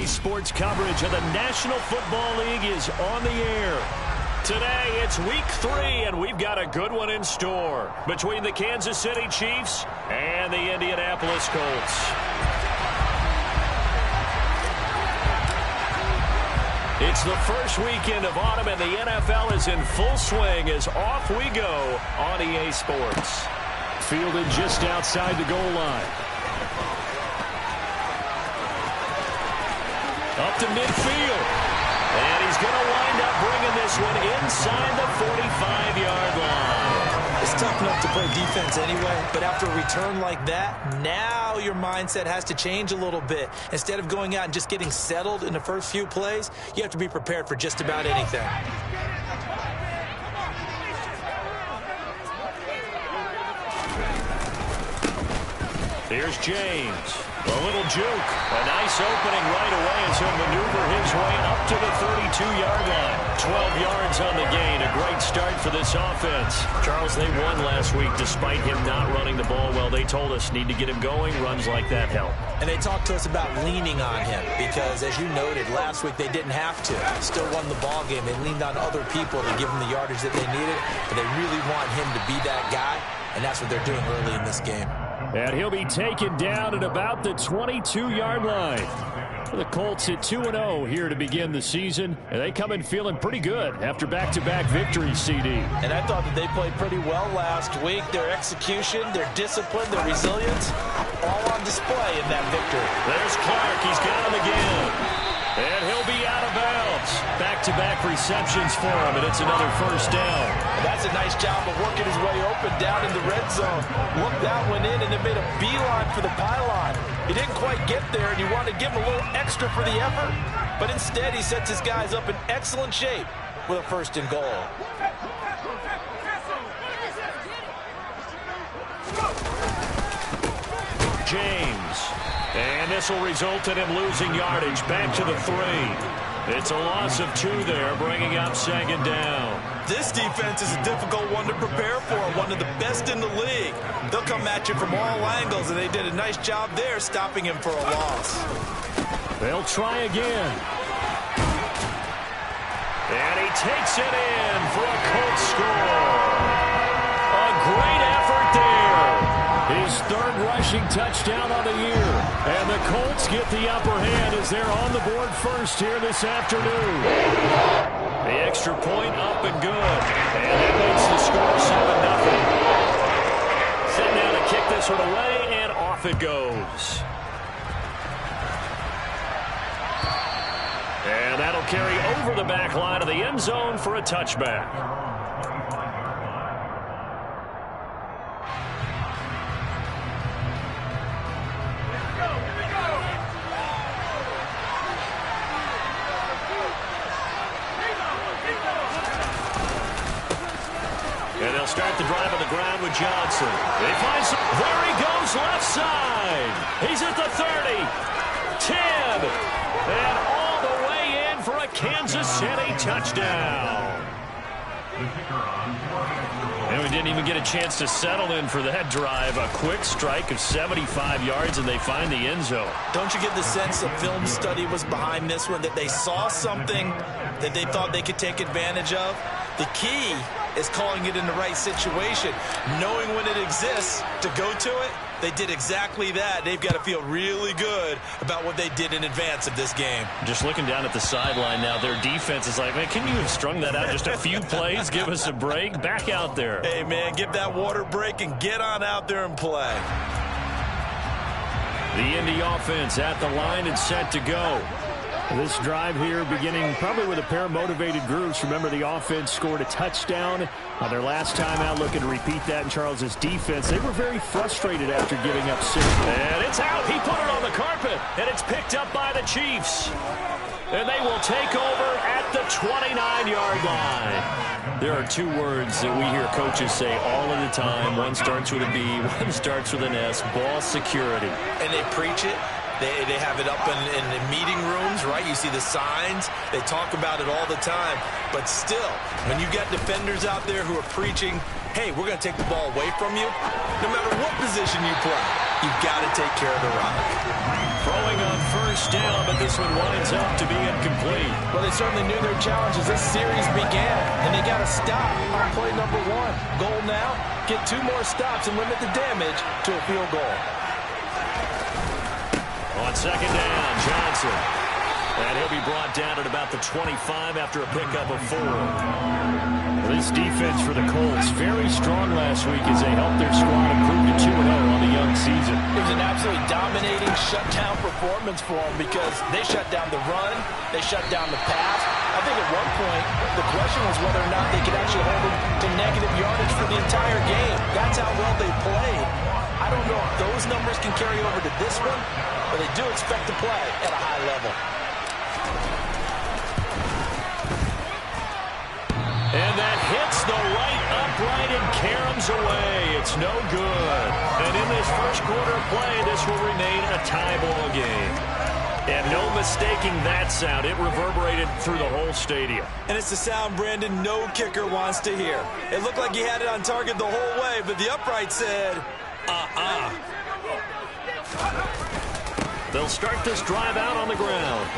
EA Sports coverage of the National Football League is on the air. Today, it's week 3, and we've got a good one in store between the Kansas City Chiefs and the Indianapolis Colts. It's the first weekend of autumn, and the NFL is in full swing as off we go on EA Sports. Fielded just outside the goal line. Up to midfield. And he's going to wind up bringing this one inside the 45-yard line. It's tough enough to play defense anyway, but after a return like that, now your mindset has to change a little bit. Instead of going out and just getting settled in the first few plays, you have to be prepared for just about anything. Here's James. A little juke. A nice opening right away as he'll maneuver his way up to the 32-yard line. 12 yards on the gain. A great start for this offense. Charles, they won last week despite him not running the ball well. They told us need to get him going. Runs like that help. And they talked to us about leaning on him because, as you noted, last week they didn't have to. Still won the ball game. They leaned on other people to give them the yardage that they needed, but they really want him to be that guy, and that's what they're doing early in this game. And he'll be taken down at about the 22-yard line. The Colts at 2-0 here to begin the season, and they come in feeling pretty good after back-to-back victories, CD. And I thought that they played pretty well last week. Their execution, their discipline, their resilience, all on display in that victory. There's Clark. He's got him again. And he'll be out of bounds. Back-to-back receptions for him, and it's another first down. That's a nice job of working his way open down in the red zone. Looked that one in, and then made a beeline for the pylon. He didn't quite get there, and you want to give him a little extra for the effort. But instead, he sets his guys up in excellent shape with a first and goal. James. And this will result in him losing yardage back to the 3. It's a loss of 2 there, bringing up second down. This defense is a difficult one to prepare for, one of the best in the league. They'll come at you from all angles, and they did a nice job there stopping him for a loss. They'll try again. And he takes it in for a Colts score. A great effort there. His third rushing touchdown on the year. And the Colts get the upper hand as they're on the board first here this afternoon. The extra point up and good. And that makes the score 7-0. Sitting down to kick this one away, and off it goes. And that'll carry over the back line of the end zone for a touchback. And they'll start the drive on the ground with Johnson. They find some. There he goes, left side. He's at the 30, 10, and all the way in for a Kansas City touchdown. And we didn't even get a chance to settle in for that drive. A quick strike of 75 yards, and they find the end zone. Don't you get the sense a film study was behind this one, that they saw something that they thought they could take advantage of? The key is calling it in the right situation, knowing when it exists to go to it. They did exactly that. They've got to feel really good about what they did in advance of this game. Just looking down at the sideline now, their defense is like, man, can you have strung that out just a few plays? Give us a break. Back out there. Hey, man, give that water break and get on out there and play. The Indy offense at the line and set to go. This drive here beginning probably with a pair of motivated groups. Remember, the offense scored a touchdown on their last time out, looking to repeat that in Charles's defense. They were very frustrated after giving up 6. And it's out. He put it on the carpet, and it's picked up by the Chiefs. And they will take over at the 29-yard line. There are 2 words that we hear coaches say all of the time. One starts with a B, one starts with an S, ball security. And they preach it. They have it up in the meeting rooms, right? You see the signs. They talk about it all the time. But still, when you got defenders out there who are preaching, hey, we're going to take the ball away from you, no matter what position you play, you've got to take care of the rock. Throwing on first down, but this one winds up to be incomplete. Well, they certainly knew their challenge as this series began, and they got to stop on play number 1. Goal now, get 2 more stops and limit the damage to a field goal. On second down, Johnson. And he'll be brought down at about the 25 after a pickup of 4. This defense for the Colts, very strong last week as they helped their squad improve to 2-0 on the young season. It was an absolutely dominating shutdown performance for them because they shut down the run, they shut down the pass. I think at one point, the question was whether or not they could actually hold them to negative yardage for the entire game. That's how well they played. I don't know if those numbers can carry over to this one, but they do expect to play at a high level. And that hits the right upright and caroms away. It's no good. And in this first quarter of play, this will remain a tie ball game. And no mistaking that sound. It reverberated through the whole stadium. And it's the sound, Brandon, no kicker wants to hear. It looked like he had it on target the whole way, but the upright said, They'll start this drive out on the ground.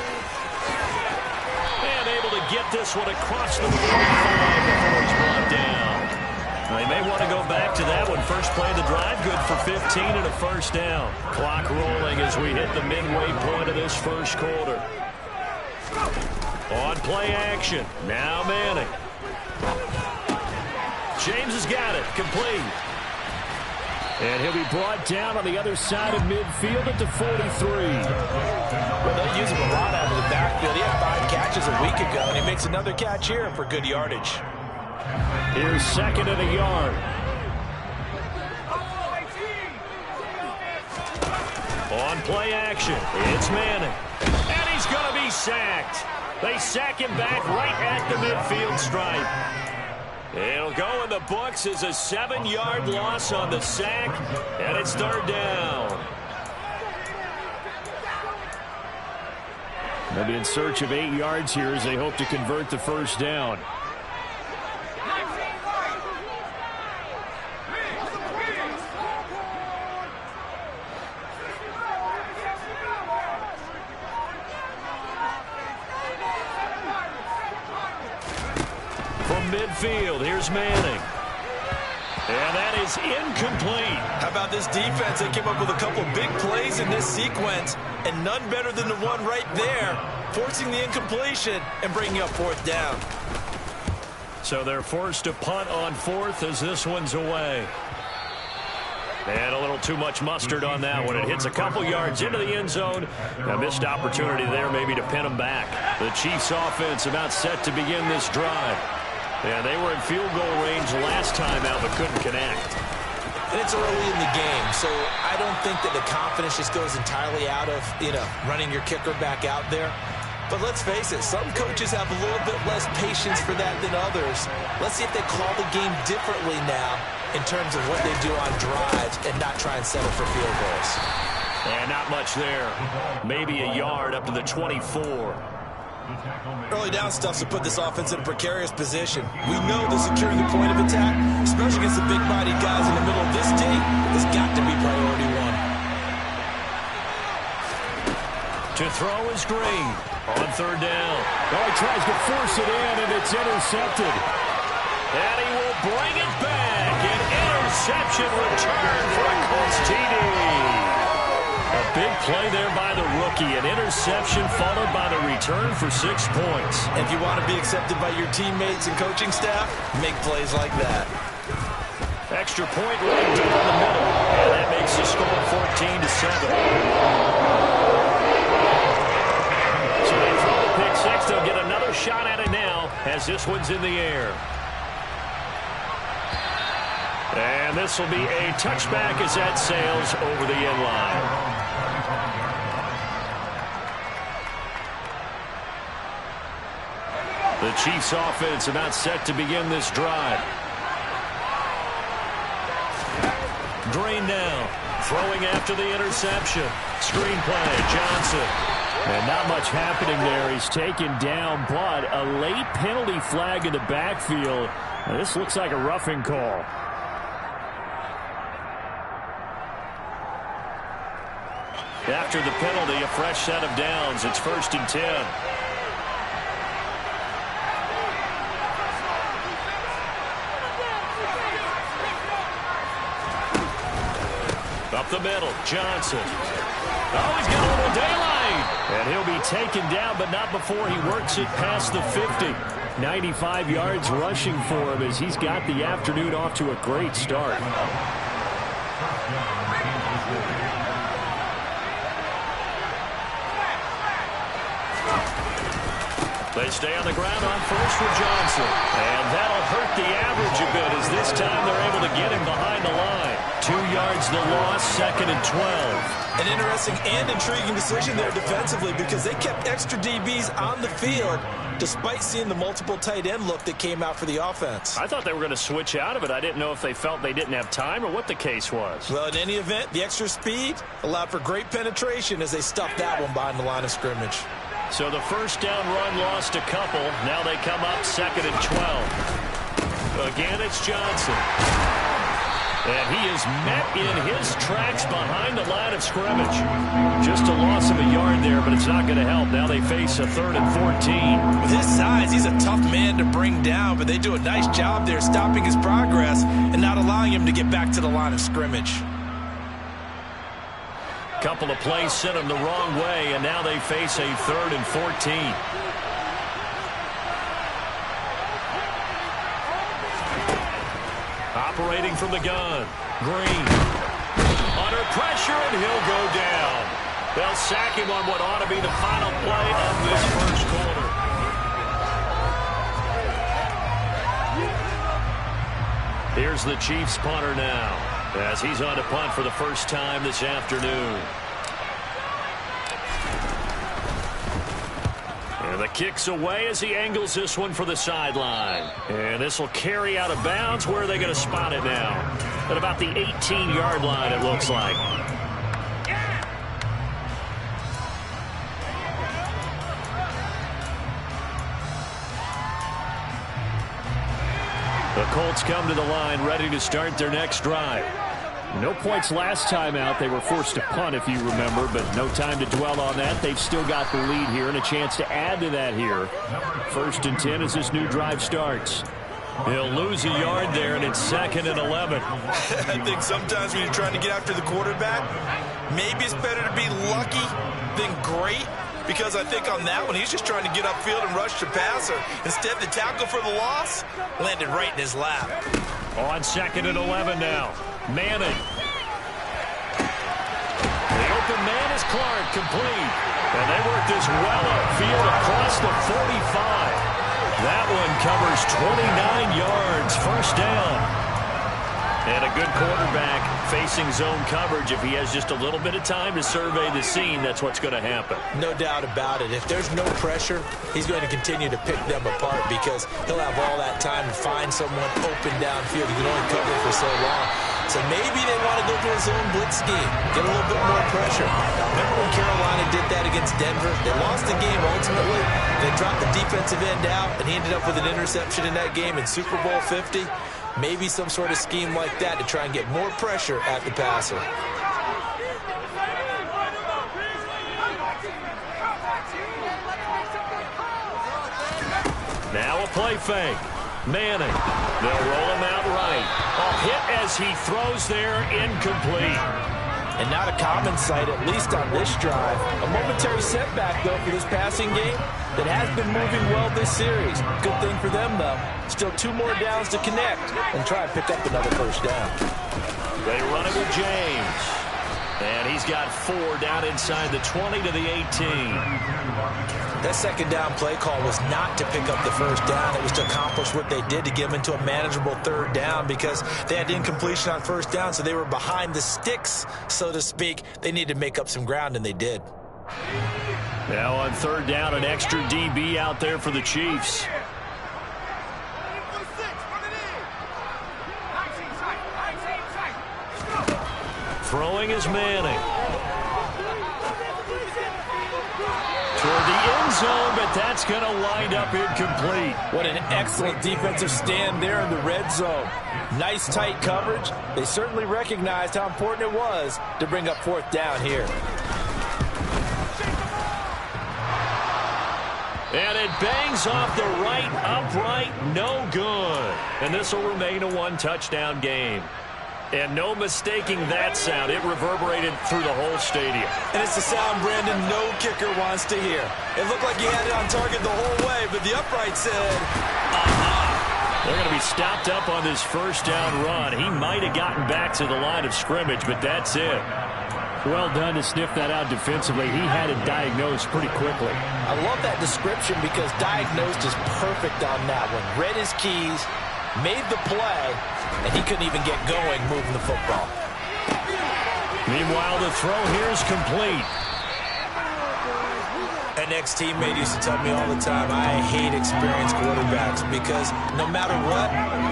And able to get this one across the 45 before it's brought down. They may want to go back to that one. First play of the drive, good for 15 and a first down. Clock rolling as we hit the midway point of this first quarter. On play action. Now Manning. James has got it. Complete. And he'll be brought down on the other side of midfield at the 43. Well, they'll use him a lot out of the backfield. He had 5 catches a week ago, and he makes another catch here for good yardage. Here's second and a yard. On play action, it's Manning. And he's going to be sacked. They sack him back right at the midfield stripe. It'll go in the books as a 7-yard loss on the sack, and it's third down. They'll be in search of 8 yards here as they hope to convert the first down. Midfield, here's Manning. And that is incomplete. How about this defense? They came up with a couple big plays in this sequence, and none better than the one right there, forcing the incompletion and bringing up fourth down. So they're forced to punt on fourth as this one's away. And a little too much mustard on that one. It hits a couple yards into the end zone. A missed opportunity there maybe to pin them back. The Chiefs offense about set to begin this drive. Yeah, they were in field goal range last time out, but couldn't connect. And it's early in the game, so I don't think that the confidence just goes entirely out of, running your kicker back out there. But let's face it, some coaches have a little bit less patience for that than others. Let's see if they call the game differently now in terms of what they do on drives and not try and settle for field goals. And not much there. Maybe a yard up to the 24. Early down stuff to put this offense in a precarious position. We know that securing the point of attack, especially against the big body guys in the middle of this D, has got to be priority 1. To throw is Green on third down. Oh, he tries to force it in, and it's intercepted. And he will bring it back. An interception return for a Colts TD. A big play there by the rookie. An interception followed by the return for 6 points. If you want to be accepted by your teammates and coaching staff, make plays like that. Extra point right down the middle. And that makes the score 14-7. So they throw the pick six. They'll get another shot at it now as this one's in the air. And this will be a touchback as that sails over the end line. The Chiefs offense about set to begin this drive. Green now, throwing after the interception. Screen play, Johnson. And not much happening there. He's taken down, but a late penalty flag in the backfield. Now, this looks like a roughing call. After the penalty, a fresh set of downs. It's 1st and 10. Up the middle, Johnson. Oh, he's got a little daylight. And he'll be taken down, but not before he works it past the 50. 95 yards rushing for him as he's got the afternoon off to a great start. They stay on the ground on first for Johnson. And that'll hurt the average a bit as this time they're able to get him behind the line. 2 yards the loss, 2nd and 12. An interesting and intriguing decision there defensively because they kept extra DBs on the field despite seeing the multiple tight end look that came out for the offense. I thought they were going to switch out of it. I didn't know if they felt they didn't have time or what the case was. Well, in any event, the extra speed allowed for great penetration as they stuffed that one behind the line of scrimmage. So the first down run lost a couple. Now they come up 2nd and 12. Again, it's Johnson. And he is met in his tracks behind the line of scrimmage. Just a loss of a yard there, but it's not going to help. Now they face a 3rd and 14. With his size, he's a tough man to bring down, but they do a nice job there stopping his progress and not allowing him to get back to the line of scrimmage. Couple of plays sent them the wrong way, and now they face a 3rd and 14. Operating from the gun. Green. Under pressure, and he'll go down. They'll sack him on what ought to be the final play of this first quarter. Here's the Chiefs punter now, as he's on to punt for the first time this afternoon. And the kick's away as he angles this one for the sideline. And this will carry out of bounds. Where are they going to spot it now? At about the 18-yard line, it looks like. The Colts come to the line ready to start their next drive. No points last time out. They were forced to punt, if you remember, but no time to dwell on that. They've still got the lead here and a chance to add to that here. 1st and 10 as this new drive starts. He'll lose a yard there, and it's 2nd and 11. I think sometimes when you're trying to get after the quarterback, maybe it's better to be lucky than great, because I think on that one, he's just trying to get upfield and rush the passer. Instead, the tackle for the loss landed right in his lap. On 2nd and 11 now. Madden. The open man is Clark, complete. And they work this well upfield across the 45. That one covers 29 yards, 1st down. And a good quarterback facing zone coverage. If he has just a little bit of time to survey the scene, that's what's going to happen. No doubt about it. If there's no pressure, he's going to continue to pick them apart because he'll have all that time to find someone open downfield. He can only cover for so long. So maybe they want to go to a zone blitz scheme, get a little bit more pressure. Remember when Carolina did that against Denver? They lost the game ultimately. They dropped the defensive end out, and he ended up with an interception in that game in Super Bowl 50. Maybe some sort of scheme like that to try and get more pressure at the passer. Now a play fake. Manning. They'll roll him out right. A hit as he throws there, incomplete. And not a common sight, at least on this drive. A momentary setback, though, for this passing game that has been moving well this series. Good thing for them, though. Still 2 more downs to connect and try and pick up another 1st down. They run it with James. And he's got 4 down inside the 20 to the 18. That 2nd down play call was not to pick up the 1st down. It was to accomplish what they did to get them into a manageable 3rd down because they had incompletion on 1st down, so they were behind the sticks, so to speak. They needed to make up some ground, and they did. Now on 3rd down, an extra DB out there for the Chiefs. Throwing is Manning. Toward the end zone, but that's going to wind up incomplete. What an excellent defensive stand there in the red zone. Nice tight coverage. They certainly recognized how important it was to bring up 4th down here. And it bangs off the right upright, no good. And this will remain a one-touchdown game. And no mistaking that sound. It reverberated through the whole stadium. And it's the sound, Brandon, no kicker wants to hear. It looked like he had it on target the whole way, but the upright said, They're going to be stopped up on this first down run. He might have gotten back to the line of scrimmage, but that's it. Well done to sniff that out defensively. He had it diagnosed pretty quickly. I love that description because diagnosed is perfect on that one. Read his keys, made the play, and he couldn't even get going moving the football. Meanwhile, the throw here is complete. An ex-teammate used to tell me all the time, I hate experienced quarterbacks because no matter what,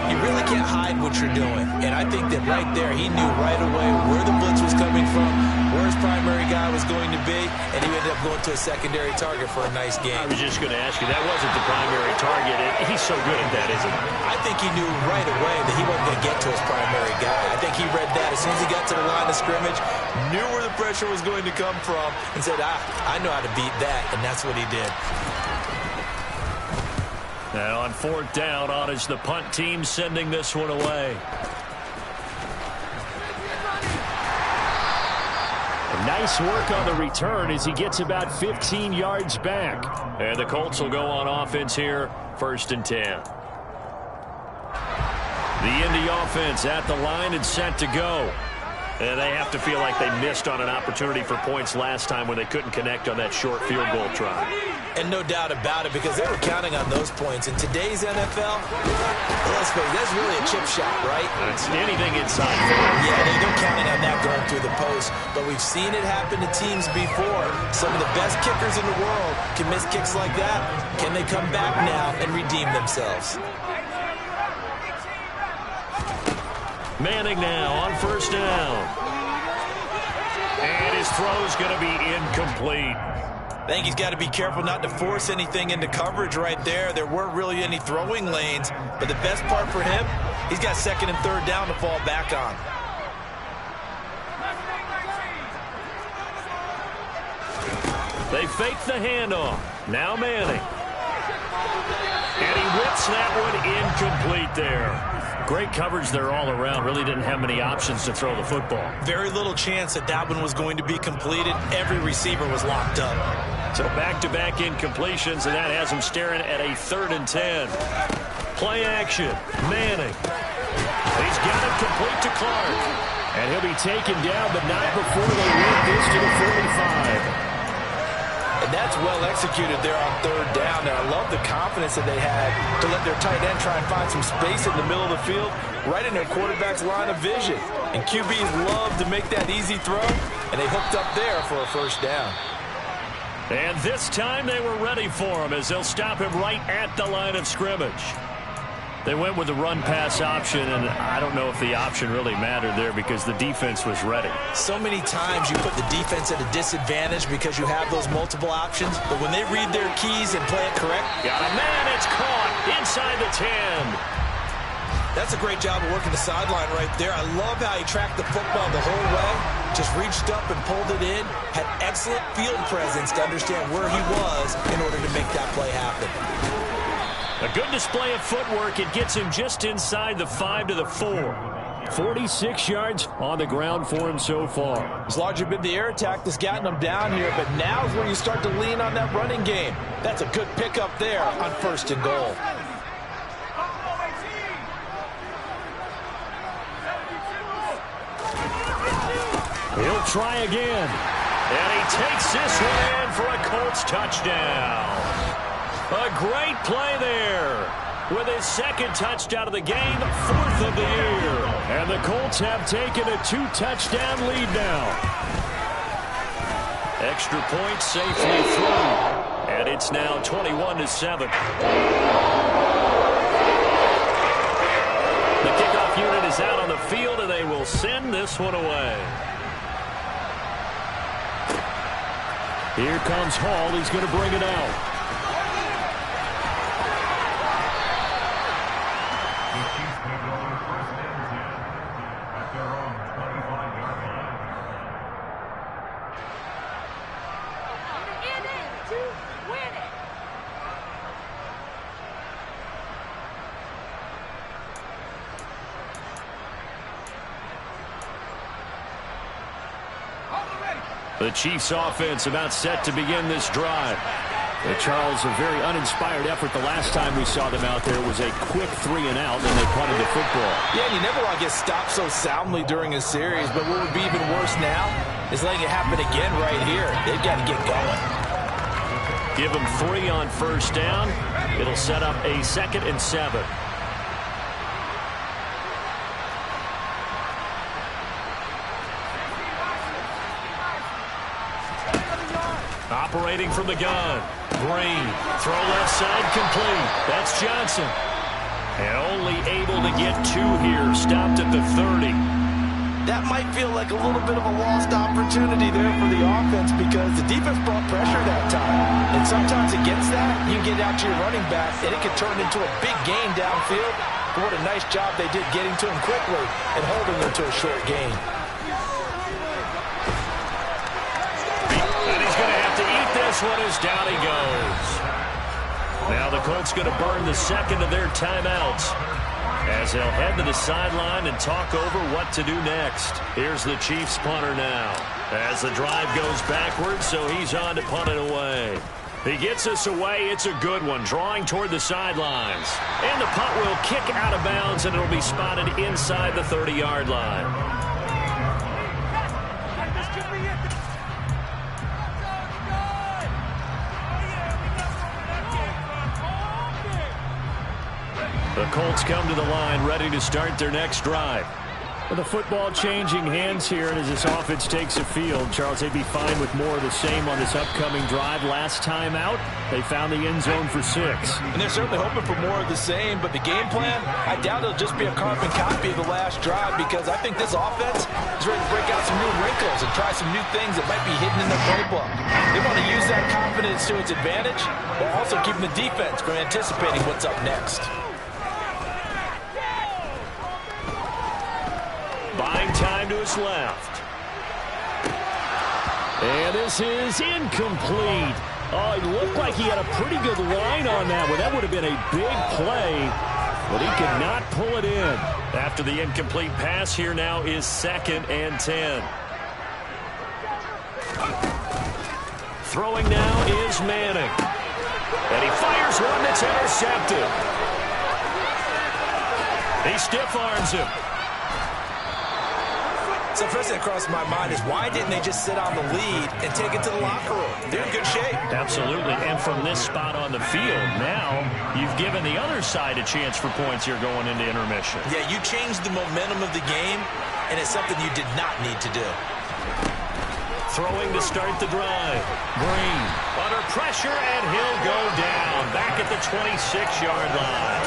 you really can't hide what you're doing. And I think that right there, he knew right away where the blitz was coming from, where his primary guy was going to be, and he ended up going to a secondary target for a nice game. I was just going to ask you, that wasn't the primary target. He's so good at that, isn't he? I think he knew right away that he wasn't going to get to his primary guy. I think he read that as soon as he got to the line of scrimmage, knew where the pressure was going to come from, and said, I know how to beat that. And that's what he did. Now on fourth down, on is the punt team sending this one away. Nice work on the return as he gets about 15 yards back. And the Colts will go on offense here, 1st and 10. The Indy offense at the line and set to go. And they have to feel like they missed on an opportunity for points last time when they couldn't connect on that short field goal try. And no doubt about it, because they were counting on those points. In today's NFL, let's face it, that's really a chip shot, right? It's anything inside. Yeah, they're counting on that going through the post. But we've seen it happen to teams before. Some of the best kickers in the world can miss kicks like that. Can they come back now and redeem themselves? Manning now on 1st down. And his throw's going to be incomplete. I think he's got to be careful not to force anything into coverage right there. There weren't really any throwing lanes. But the best part for him, he's got 2nd and 3rd down to fall back on. They fake the handoff. Now Manning. And he whips that one incomplete there. Great coverage there all around. Really didn't have many options to throw the football. Very little chance that that one was going to be completed. Every receiver was locked up. So back-to-back incompletions, and that has him staring at a 3rd and 10. Play action. Manning. He's got it complete to Clark. And he'll be taken down, but not before they work this to the 45. And that's well executed there on 3rd down. And I love the confidence that they had to let their tight end try and find some space in the middle of the field, right in their quarterback's line of vision. And QBs love to make that easy throw, and they hooked up there for a 1st down. And this time they were ready for him as they'll stop him right at the line of scrimmage. They went with the run-pass option, and I don't know if the option really mattered there because the defense was ready. So many times you put the defense at a disadvantage because you have those multiple options, but when they read their keys and play it correct. Got a man, it's caught inside the 10. That's a great job of working the sideline right there. I love how he tracked the football the whole way, just reached up and pulled it in, had excellent field presence to understand where he was in order to make that play happen. A good display of footwork. It gets him just inside the 5 to the 4. 46 yards on the ground for him so far. It's largely been the air attack that's gotten him down here, but now is where you start to lean on that running game. That's a good pickup there on 1st and goal. He'll try again. And he takes this one in for a Colts touchdown. A great play there. With his 2nd touchdown of the game, 4th of the year. And the Colts have taken a 2-touchdown lead now. Extra point safely through. And it's now 21-7. The kickoff unit is out on the field, and they will send this one away. Here comes Hall. He's going to bring it out. The Chiefs offense about set to begin this drive. Charles, a very uninspired effort the last time we saw them out there. It was a quick 3-and-out, and they punted the football. Yeah, and you never want to get stopped so soundly during a series, but what would be even worse now is letting it happen again right here. They've got to get going. Give them 3 on first down. It'll set up a 2nd and 7. Operating from the gun. Green. Throw left side complete. That's Johnson. And only able to get 2 here. Stopped at the 30. That might feel like a little bit of a lost opportunity there for the offense because the defense brought pressure that time. And sometimes against that, you get out to your running back, and it can turn into a big gain downfield. But what a nice job they did getting to him quickly and holding him to a short gain. And he's going to have to eat this one as down he goes. Now the Colts going to burn the 2nd of their timeouts, as they'll head to the sideline and talk over what to do next. Here's the Chiefs punter now, as the drive goes backwards, so he's on to punt it away. He gets us away. It's a good one, drawing toward the sidelines. And the punt will kick out of bounds, and it'll be spotted inside the 30-yard line. The Colts come to the line, ready to start their next drive. With the football changing hands here, and as this offense takes a field, Charles, they'd be fine with more of the same on this upcoming drive. Last time out, they found the end zone for 6. And they're certainly hoping for more of the same, but the game plan, I doubt it'll just be a carbon copy of the last drive, because I think this offense is ready to break out some new wrinkles and try some new things that might be hidden in their playbook. They want to use that confidence to its advantage, while also keeping the defense from anticipating what's up next. Buying time to his left. And this is incomplete. Oh, it looked like he had a pretty good line on that one. That would have been a big play, but he could not pull it in. After the incomplete pass, here now is 2nd and 10. Throwing now is Manning. And he fires one that's intercepted. He stiff arms him. So first thing that crossed my mind is, why didn't they just sit on the lead and take it to the locker room? They're in good shape. Absolutely. And from this spot on the field, now you've given the other side a chance for points here going into intermission. Yeah, you changed the momentum of the game, and it's something you did not need to do. Throwing to start the drive. Green under pressure, and he'll go down back at the 26-yard line.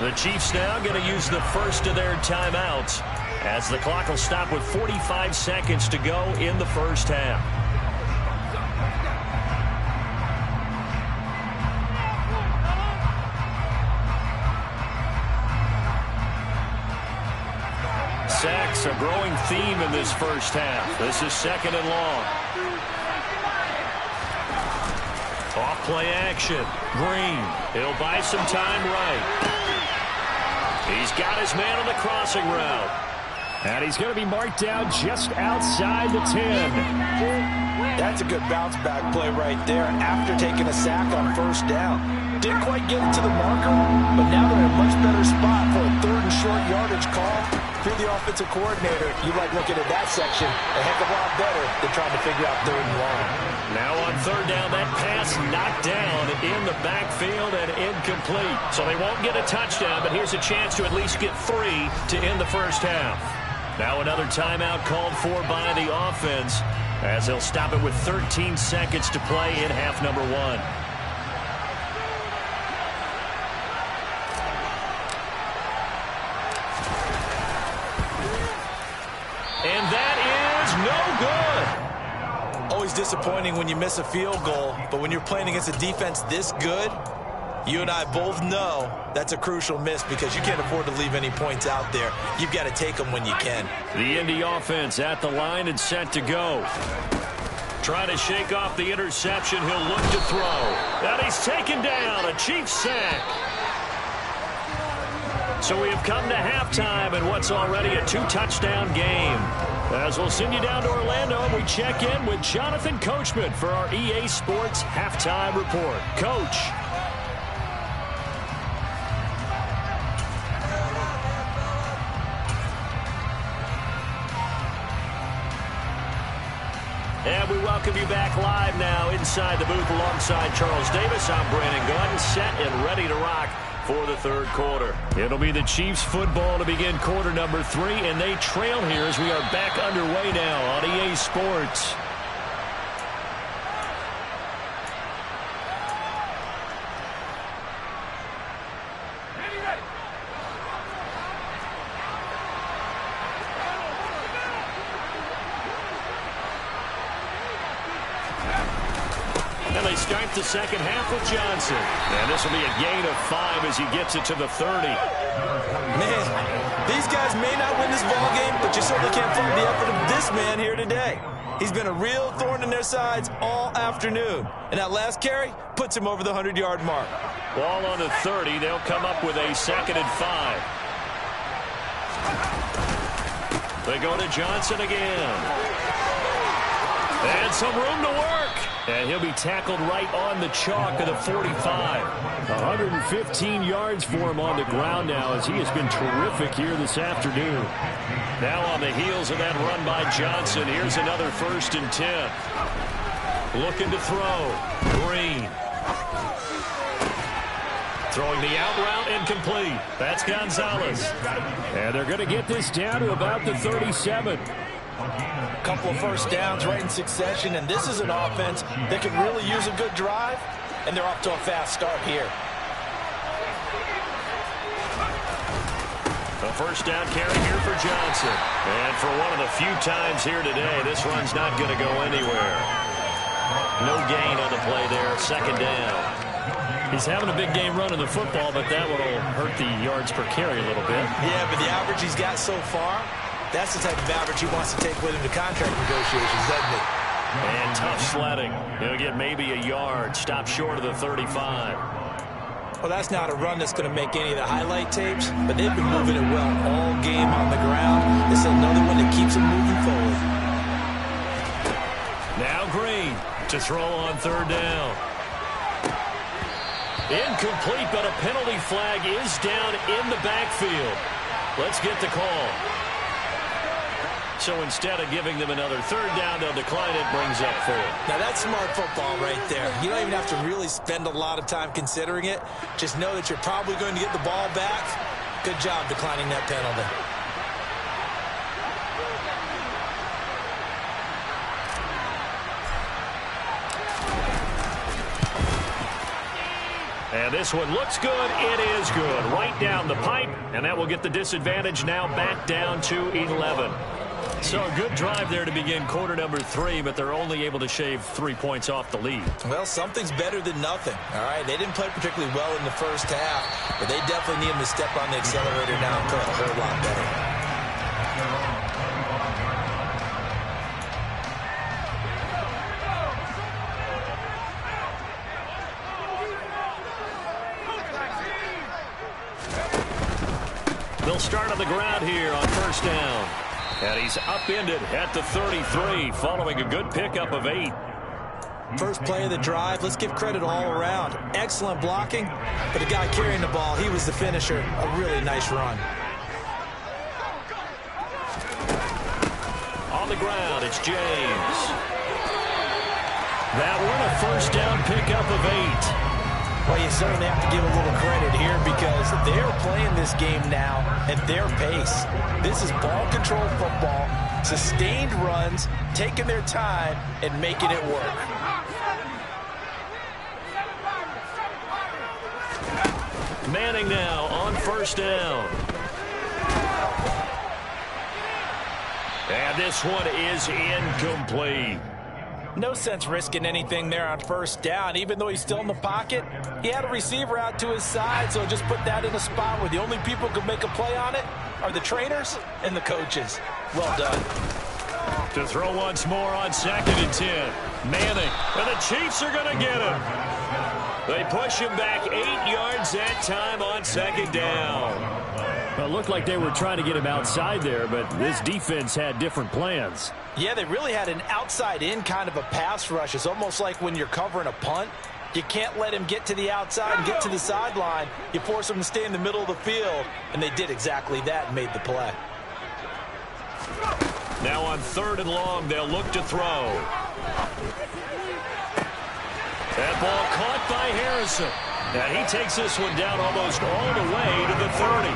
The Chiefs now going to use the first of their timeouts, as the clock will stop with 45 seconds to go in the first half. Sacks a growing theme in this first half. This is 2nd and long. Off play action. Green. He'll buy some time right. He's got his man on the crossing route. And he's going to be marked down just outside the 10. That's a good bounce back play right there after taking a sack on first down. Didn't quite get it to the marker, but now they're in a much better spot for a 3rd and short yardage call. If you're the offensive coordinator, you like looking at that section a heck of a lot better than trying to figure out 3rd and long. Now on 3rd down, that pass knocked down in the backfield and incomplete. So they won't get a touchdown, but here's a chance to at least get 3 to end the first half. Now another timeout called for by the offense, as they'll stop it with 13 seconds to play in half number 1. And that is no good. Always disappointing when you miss a field goal, but when you're playing against a defense this good, you and I both know that's a crucial miss, because you can't afford to leave any points out there. You've got to take them when you can. The Indy offense at the line and set to go. Trying to shake off the interception. He'll look to throw. And he's taken down. A Chiefs sack. So we have come to halftime in what's already a 2-touchdown game. As we'll send you down to Orlando, and we check in with Jonathan Coachman for our EA Sports Halftime Report. Coach. And we welcome you back live now inside the booth alongside Charles Davis. I'm Brandon Gunn, set and ready to rock for the third quarter. It'll be the Chiefs football to begin quarter number 3, and they trail here as we are back underway now on EA Sports. And they start the second half with Johnson. And this will be a gain of 5 as he gets it to the 30. Man, these guys may not win this ball game, but you certainly can't fault the effort of this man here today. He's been a real thorn in their sides all afternoon. And that last carry puts him over the 100-yard mark. Ball on the 30. They'll come up with a 2nd and 5. They go to Johnson again. And some room to work. And he'll be tackled right on the chalk of the 45. 115 yards for him on the ground now as he has been terrific here this afternoon. Now on the heels of that run by Johnson, here's another 1st and 10. Looking to throw. Green. Throwing the out route incomplete. That's Gonzalez. And they're going to get this down to about the 37. A couple of first downs right in succession, and this is an offense that can really use a good drive, and they're off to a fast start here. A first down carry here for Johnson. And for one of the few times here today, this run's not going to go anywhere. No gain on the play there, 2nd down. He's having a big game running the football, but that will hurt the yards per carry a little bit. Yeah, but the average he's got so far, that's the type of average he wants to take with him to contract negotiations, doesn't he? And tough sledding. He'll get maybe a yard. Stop short of the 35. Well, that's not a run that's going to make any of the highlight tapes, but they've been moving it well all game on the ground. This is another one that keeps them moving forward. Now Green to throw on 3rd down. Incomplete, but a penalty flag is down in the backfield. Let's get the call. So instead of giving them another 3rd down, they'll decline it, brings up 4th. Now that's smart football right there. You don't even have to really spend a lot of time considering it. Just know that you're probably going to get the ball back. Good job declining that penalty. And this one looks good. It is good. Right down the pipe, and that will get the disadvantage now back down to 11. So a good drive there to begin quarter number 3, but they're only able to shave 3 points off the lead. Well, something's better than nothing. All right, they didn't play particularly well in the first half, but they definitely need them to step on the accelerator now and play a whole lot better. They'll start on the ground here on 1st down. And he's upended at the 33 following a good pickup of 8. First play of the drive, let's give credit all around. Excellent blocking, but the guy carrying the ball, he was the finisher. A really nice run. On the ground, it's James. That one a 1st down pickup of 8. Well, you certainly have to give a little credit here because they're playing this game now at their pace. This is ball control football, sustained runs, taking their time and making it work. Manning now on 1st down. And this one is incomplete. No sense risking anything there on 1st down. Even though he's still in the pocket, he had a receiver out to his side, so just put that in a spot where the only people who can make a play on it are the trainers and the coaches. Well done. To throw once more on 2nd and 10. Manning, and the Chiefs are going to get him. They push him back 8 yards that time on 2nd down. Well, it looked like they were trying to get him outside there, but this defense had different plans. Yeah, they really had an outside-in kind of a pass rush. It's almost like when you're covering a punt. You can't let him get to the outside and get to the sideline. You force him to stay in the middle of the field, and they did exactly that and made the play. Now on 3rd and long, they'll look to throw. That ball caught by Harrison. And he takes this one down almost all the way to the 30.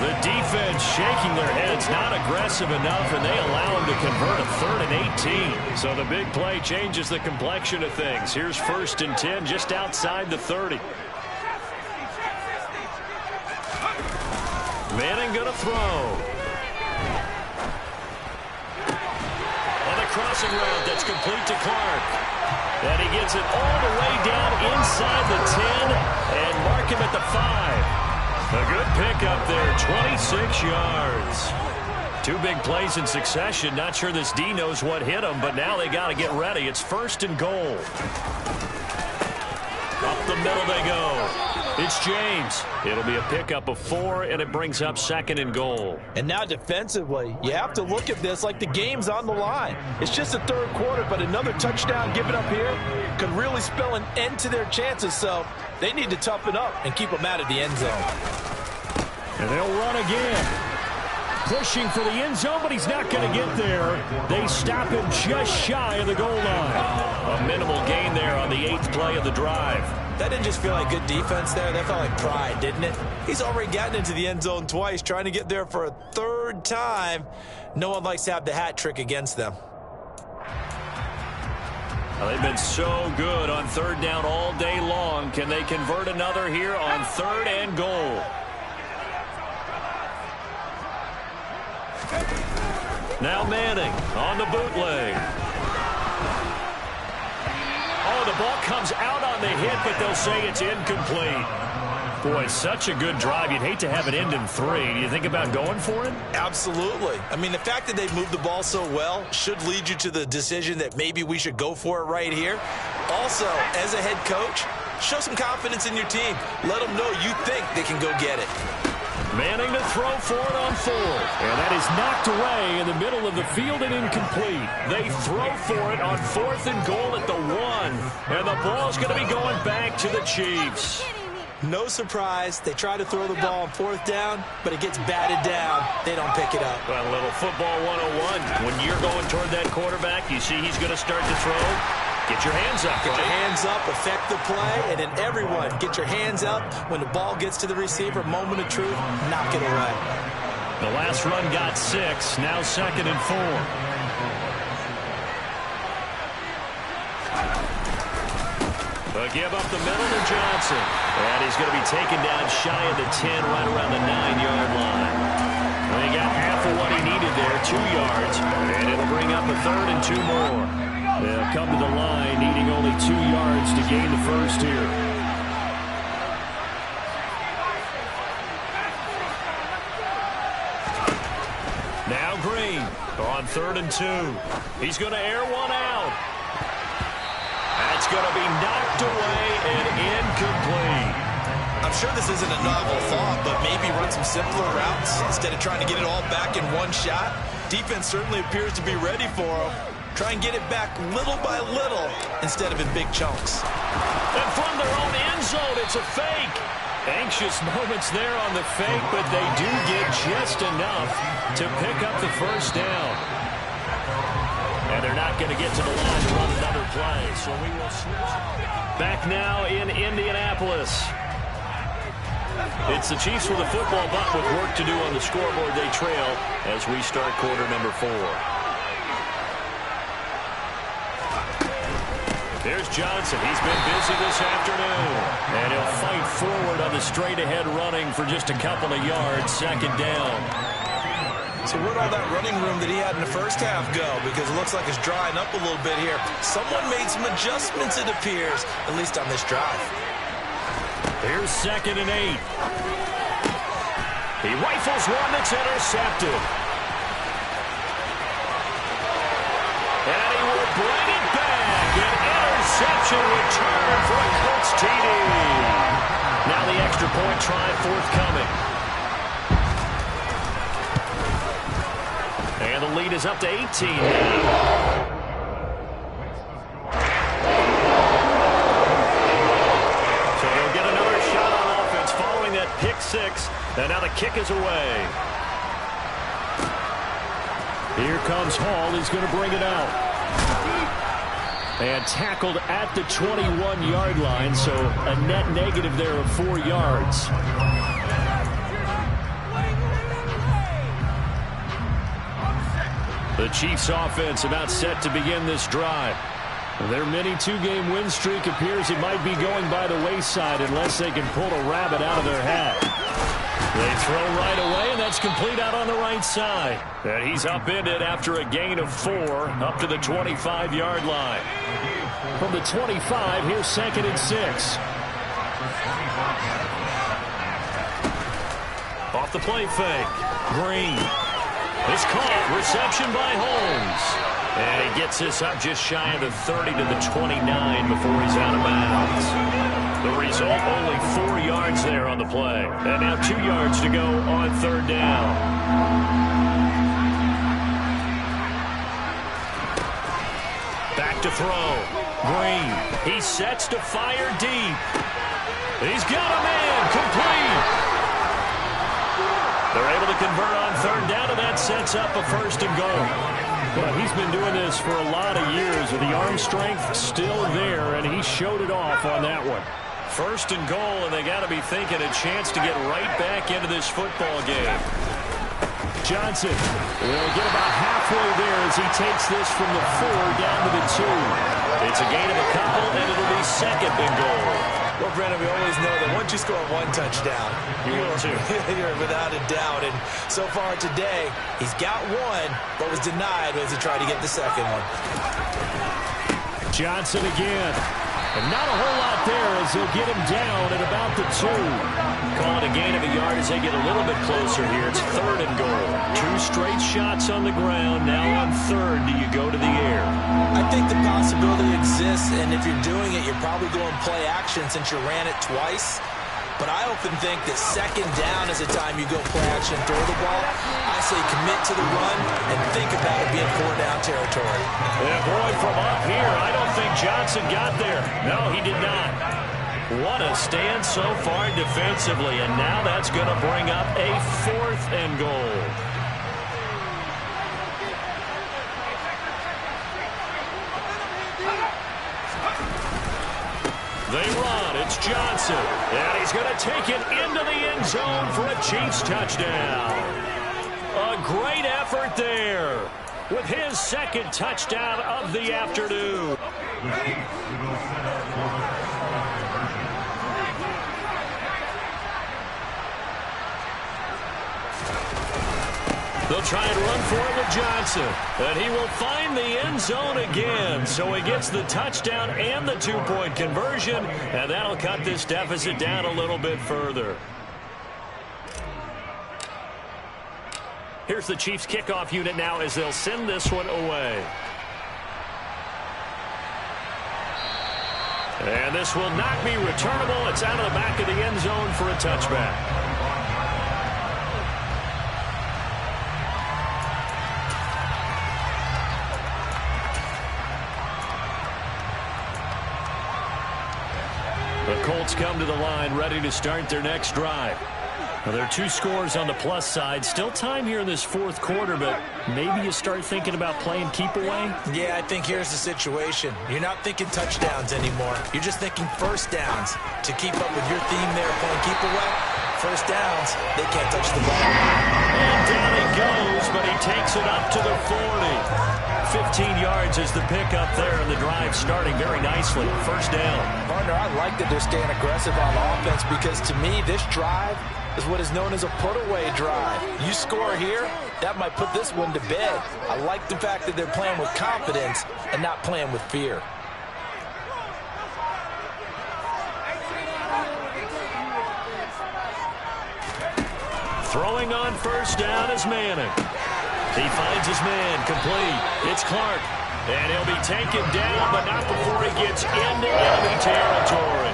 The defense shaking their heads, not aggressive enough, and they allow him to convert a 3rd and 18. So the big play changes the complexion of things. Here's 1st and 10 just outside the 30. Manning going to throw. On the crossing route, that's complete to Clark. And he gets it all the way down inside the 10 and mark him at the 5. A good pickup there, 26 yards. 2 big plays in succession. Not sure this D knows what hit him, but now they got to get ready. It's 1st and goal. Up the middle they go. It's James. It'll be a pickup of 4, and it brings up 2nd and goal. And now defensively, you have to look at this like the game's on the line. It's just the 3rd quarter, but another touchdown given up here could really spell an end to their chances. So they need to toughen up and keep them out of the end zone. And they'll run again. Pushing for the end zone, but he's not going to get there. They stop him just shy of the goal line. A minimal gain there on the 8th play of the drive. That didn't just feel like good defense there. That felt like pride, didn't it? He's already gotten into the end zone twice, trying to get there for a 3rd time. No one likes to have the hat trick against them. Well, they've been so good on 3rd down all day long. Can they convert another here on 3rd and goal? Now Manning on the bootleg. Oh, the ball comes out on the hit, but they'll say it's incomplete. Boy, such a good drive. You'd hate to have it end in 3. Do you think about going for it? Absolutely. I mean, the fact that they moved the ball so well should lead you to the decision that maybe we should go for it right here. Also, as a head coach, show some confidence in your team. Let them know you think they can go get it. Manning to throw for it on 4th. And that is knocked away in the middle of the field and incomplete. They throw for it on 4th and goal at the 1. And the ball's going to be going back to the Chiefs. No surprise. They try to throw the ball on 4th down, but it gets batted down. They don't pick it up. Well, a little football 101. When you're going toward that quarterback, you see he's going to start to throw. Get your hands up, Get your hands up, affect the play, and then everyone get your hands up. When the ball gets to the receiver, moment of truth, knock it away. The last run got 6, now 2nd and 4. A give up the middle to Johnson. And he's going to be taken down shy of the 10, right around the 9-yard line. Well, he got half of what he needed there, 2 yards, and it'll bring up a 3rd and 2 more. They'll come to the line needing only 2 yards to gain the first here. Now Green on 3rd and 2. He's going to air one out. That's going to be knocked away and incomplete. I'm sure this isn't a novel thought, but maybe run some simpler routes instead of trying to get it all back in one shot. Defense certainly appears to be ready for him. Try and get it back little by little instead of in big chunks. And from their own end zone, it's a fake. Anxious moments there on the fake, but they do get just enough to pick up the 1st down. And they're not going to get to the line to run another play, so we will switch. Back now in Indianapolis. It's the Chiefs with a football, but with work to do on the scoreboard. They trail as we start quarter number 4. There's Johnson. He's been busy this afternoon. And he'll fight forward on the straight-ahead running for just a couple of yards. 2nd down. So where'd all that running room that he had in the first half go? Because it looks like it's drying up a little bit here. Someone made some adjustments, it appears, at least on this drive. Here's 2nd and 8. He rifles one that's intercepted. And he will bring it back. An interception return for a Colts TD. Now the extra point try forthcoming. And the lead is up to 18 now. Pick six, and now the kick is away. Here comes Hall. He's going to bring it out. And tackled at the 21-yard line, so a net negative there of 4 yards. The Chiefs offense about set to begin this drive. Their mini two-game win streak appears it might be going by the wayside unless they can pull a rabbit out of their hat. They throw right away, and that's complete out on the right side. And he's upended after a gain of 4 up to the 25-yard line. From the 25, here's 2nd and 6. Off the play fake. Green. It's caught. Reception by Holmes. And he gets this up just shy of the 30 to the 29 before he's out of bounds. The result, only 4 yards there on the play. And now 2 yards to go on 3rd down. Back to throw. Green. He sets to fire deep. He's got a man. Complete. They're able to convert on 3rd down, and that sets up a 1st and goal. Well, he's been doing this for a lot of years with the arm strength still there, and he showed it off on that one. 1st and goal, and they got to be thinking a chance to get right back into this football game. Johnson will get about halfway there as he takes this from the 4 down to the 2. It's a gain of a couple, and it'll be 2nd and goal. Well, Brennan, we always know that once you score 1 touchdown, you're without a doubt. And so far today, he's got 1, but was denied as he tried to get the 2nd one. Johnson again. And not a whole lot there as they'll get him down at about the 2. Call it a gain of a yard as they get a little bit closer here. It's 3rd and goal. 2 straight shots on the ground. Now on 3rd, do you go to the air? I think the possibility exists, and if you're doing it, you're probably going play action since you ran it twice. But I often think that 2nd down is the time you go play action, throw the ball. I say commit to the run and think about it being 4-down territory. Yeah, boy, from up here, I don't think Johnson got there. No, he did not. What a stand so far defensively, and now that's going to bring up a 4th and goal. They run. It's Johnson. And he's going to take it into the end zone for a Chiefs touchdown. A great effort there with his 2nd touchdown of the afternoon. They'll try and run for it with Johnson. And he will find the end zone again. So he gets the touchdown and the 2-point conversion. And that'll cut this deficit down a little bit further. Here's the Chiefs kickoff unit now as they'll send this one away. And this will not be returnable. It's out of the back of the end zone for a touchback. The Colts come to the line ready to start their next drive. Well, there are 2 scores on the plus side. Still time here in this 4th quarter, but maybe you start thinking about playing keep away? Yeah, I think here's the situation. You're not thinking touchdowns anymore. You're just thinking 1st downs. To keep up with your theme there, playing keep away, 1st downs, they can't touch the ball. And down he goes, but he takes it up to the 40. 15 yards is the pickup there, and the drive starting very nicely. 1st down. Partner, I like that they're staying aggressive on offense because to me, this drive is what is known as a put-away drive. You score here, that might put this one to bed. I like the fact that they're playing with confidence and not playing with fear. Throwing on 1st down is Manning. He finds his man, complete. It's Clark, and he'll be taken down, but not before he gets into enemy territory.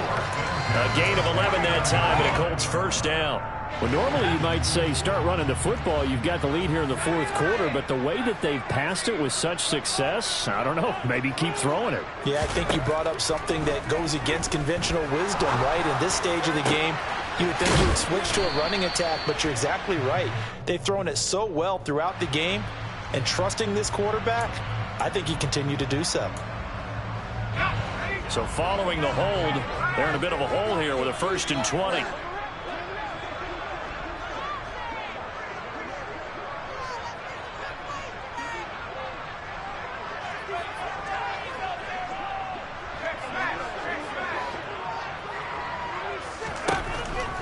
A gain of 11 that time, and a Colts first down. Well, normally you might say start running the football. You've got the lead here in the fourth quarter, but the way that they've passed it with such success, I don't know, maybe keep throwing it. Yeah, I think you brought up something that goes against conventional wisdom, right? In this stage of the game, you would think you would switch to a running attack, but you're exactly right. They've thrown it so well throughout the game, and trusting this quarterback, I think he continued to do so. So following the hold, they're in a bit of a hole here with a 1st and 20.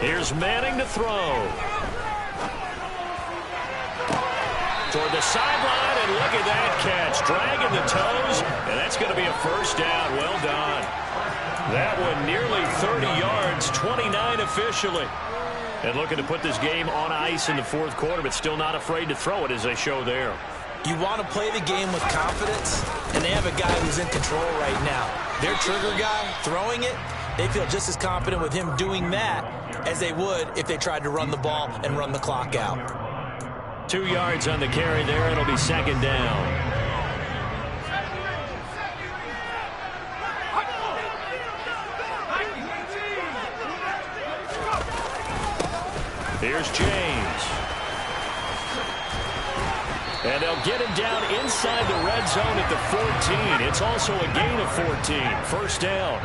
Here's Manning to throw. Toward the sideline, and look at that catch. Dragging the toes, and that's going to be a first down. Well done. That one nearly 30 yards, 29 officially. And looking to put this game on ice in the fourth quarter, but still not afraid to throw it as they show there. You want to play the game with confidence, and they have a guy who's in control right now. Their trigger guy throwing it, they feel just as confident with him doing that as they would if they tried to run the ball and run the clock out. 2 yards on the carry there. It'll be second down. Here's James. And they'll get him down inside the red zone at the 14. It's also a gain of 14. First down.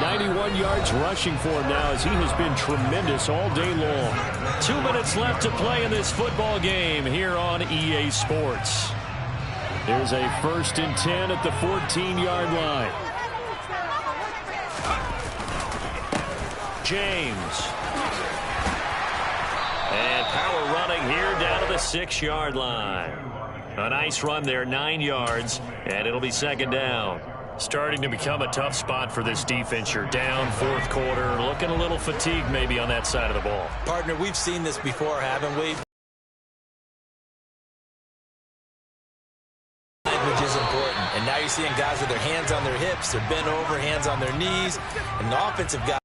91 yards rushing for him now as he has been tremendous all day long. 2 minutes left to play in this football game here on EA Sports. There's a 1st and 10 at the 14-yard line. James. And power running here down to the 6-yard line. A nice run there, 9 yards, and it'll be second down. Starting to become a tough spot for this defense. You're down fourth quarter, looking a little fatigued maybe on that side of the ball. Partner, we've seen this before, haven't we? Language is important, and now you're seeing guys with their hands on their hips, they're bent over, hands on their knees, and the offensive guy.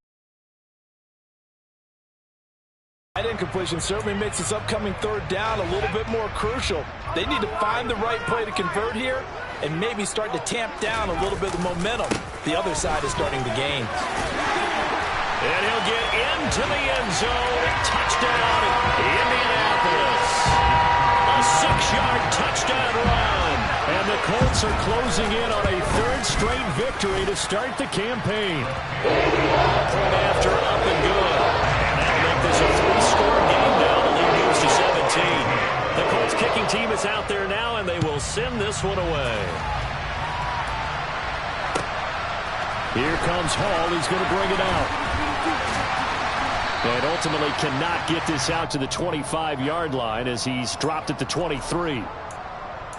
That incompletion certainly makes this upcoming third down a little bit more crucial. They need to find the right play to convert here and maybe start to tamp down a little bit of momentum. The other side is starting to gain. And he'll get into the end zone. Touchdown, Indianapolis. A 6-yard touchdown run. And the Colts are closing in on a 3rd straight victory to start the campaign. Point after up and good. And that'll make this a 3-score game now. The lead moves to 17. The Colts kicking team is out there now, and they will send this one away. Here comes Hall. He's going to bring it out. And ultimately cannot get this out to the 25-yard line as he's dropped at the 23.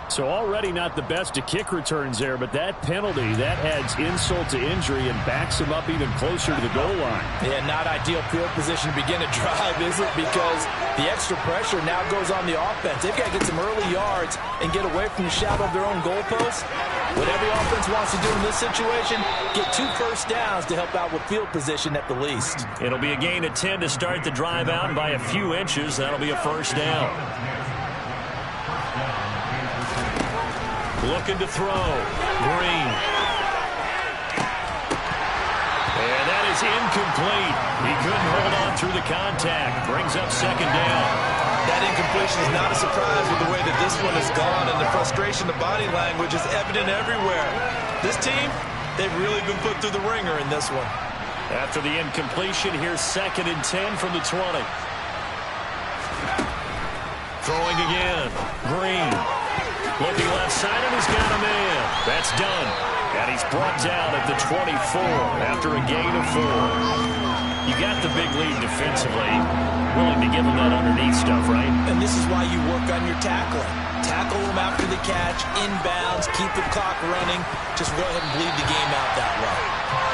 So already not the best of kick returns there, but that penalty, that adds insult to injury and backs him up even closer to the goal line. Yeah, not ideal field position to begin a drive, is it? Because the extra pressure now goes on the offense. They've got to get some early yards and get away from the shadow of their own goalpost. What every offense wants to do in this situation, get 2 first downs to help out with field position at the least. It'll be a gain of 10 to start the drive out, and by a few inches, that'll be a first down. Looking to throw. Green. And that is incomplete. He couldn't hold on through the contact. Brings up second down. That incompletion is not a surprise with the way that this one has gone, and the frustration, the body language is evident everywhere. This team, they've really been put through the ringer in this one. After the incompletion, here's 2nd and 10 from the 20. Throwing again. Green. Looking left side, and he's got a man. That's done. And he's brought down at the 24 after a gain of 4. You got the big lead defensively. Willing to give him that underneath stuff, right? And this is why you work on your tackling. tackle him after the catch, inbounds, keep the clock running. Just go ahead and bleed the game out that way.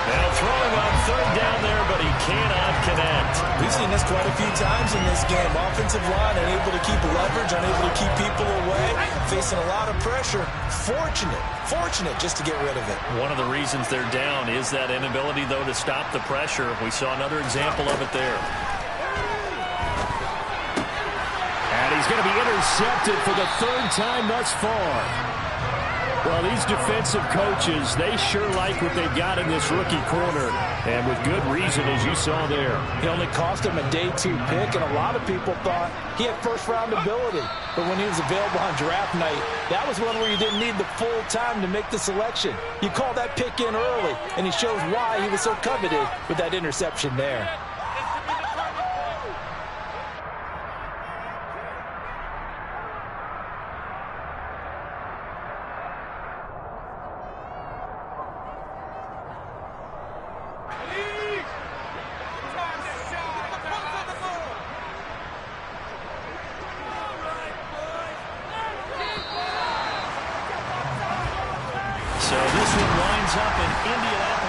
Now throwing on third down there, but he cannot connect. We've seen this quite a few times in this game. Offensive line unable to keep leverage, unable to keep people away, facing a lot of pressure. Fortunate just to get rid of it. One of the reasons they're down is that inability, though, to stop the pressure. We saw another example of it there. And he's going to be intercepted for the third time thus far. Well, these defensive coaches, they sure like what they've got in this rookie corner, and with good reason, as you saw there. It only cost him a day 2 pick, and a lot of people thought he had first-round ability. But when he was available on draft night, that was one where you didn't need the full time to make the selection. You call that pick in early, and he shows why he was so coveted with that interception there. So this one winds up in Indianapolis.